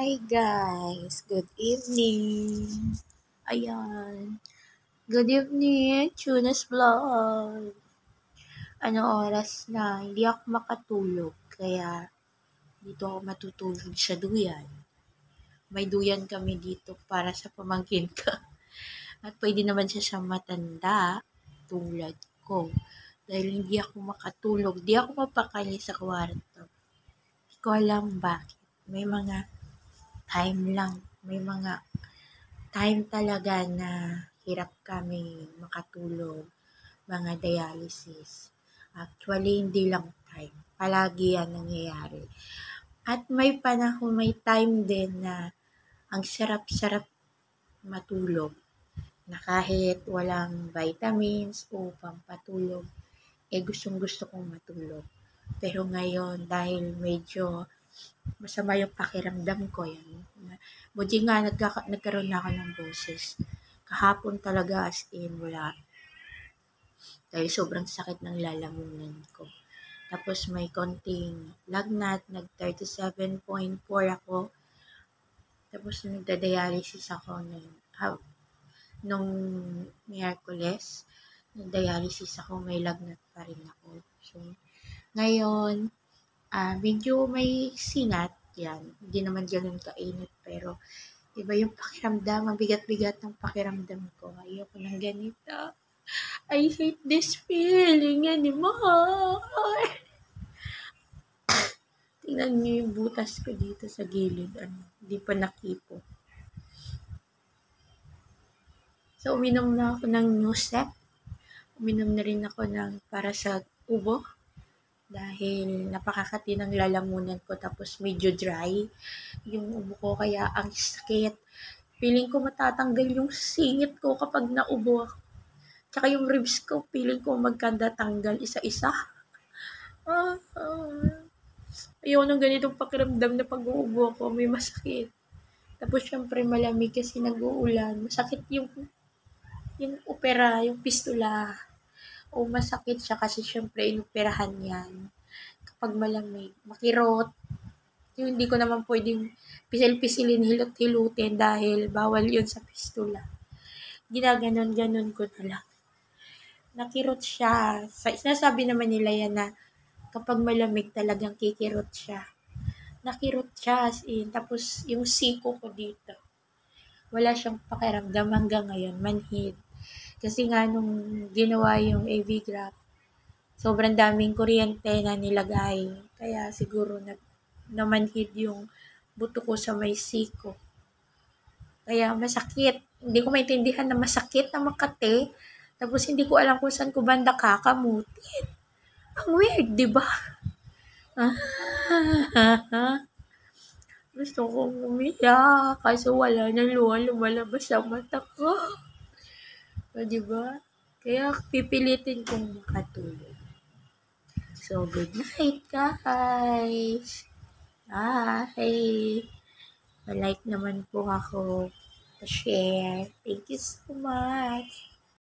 Hi guys, good evening. Ayan, good evening, Tunas Vlog. Ano oras na? Hindi ako makatulog, kaya dito ako matutulog sa duyan. May duyan kami dito para sa pamangkin ko. At pwede naman siya sa matanda, tulad ko. Dahil hindi ako makatulog, di ako mapakali sa kwarto. Hindi ko alam bakit. May mga time talaga na hirap kami makatulog, mga dialysis. Actually, hindi lang time. Palagi yan nangyayari. At may panahon, may time din na ang sarap-sarap matulog na kahit walang vitamins o pampatulog, gustong gusto kong matulog. Pero ngayon, dahil medyo masama yung pakiramdam ko yan. Buti nga nagkaroon na ako ng boses. Kahapon talaga as in wala. Dahil sobrang sakit ng lalamunan ko. Tapos may konting lagnat, nag 37.4 ako. Tapos nagda-dialysis ako nung Miyerkules. Nag-dialysis ako, may lagnat pa rin ako. So, ngayon, medyo may sinat, yan. Hindi naman ganun kainit, pero iba yung pakiramdam, ang bigat-bigat ng pakiramdam ko. Ayoko ng ganito. I hate this feeling anymore. Tingnan niyo yung butas ko dito sa gilid. Hindi pa nakipo. So, uminom na ako ng Nusep. Uminom na rin ako ng para sa ubo. Dahil napakakati ng lalamunan ko, tapos medyo dry yung ubo ko, kaya ang sakit. Feeling ko matatanggal yung singit ko kapag naubo ako. Tsaka yung ribs ko, feeling ko magkanda-tanggal isa-isa. Ayoko ng ganitong pakiramdam na pag-uubo ako, may masakit. Tapos syempre malamig kasi nag-uulan. Masakit yung opera, yung pistula. O masakit siya kasi syempre inoperahan yan. Kapag malamig, makirot. Yung hindi ko naman pwedeng pisil-pisilin, hilot-hilutin dahil bawal yun sa pistula. Ginaganon-ganon ko na lang. Nakirot siya. Sinasabi naman nila yan na kapag malamig talagang kikirot siya. Nakirot siya as in. Tapos yung siko ko dito, wala siyang pakiramdam hanggang ngayon. Manhid. Kasi nga nung ginawa yung AV graft, sobrang daming kuryente na nilagay. Kaya siguro namanhid yung buto ko sa may siko. Kaya masakit. Hindi ko maintindihan na masakit na Makati. Tapos hindi ko alam kung saan ko banda kakamutin. Ang weird, di ba? Gusto kong umiyak. Kaso wala na lumalabas sa mata ko. O, di ba? Kaya pipilitin kong makatulog. So, good night, guys. Bye. Like naman po ako. Pa-share. Thank you so much.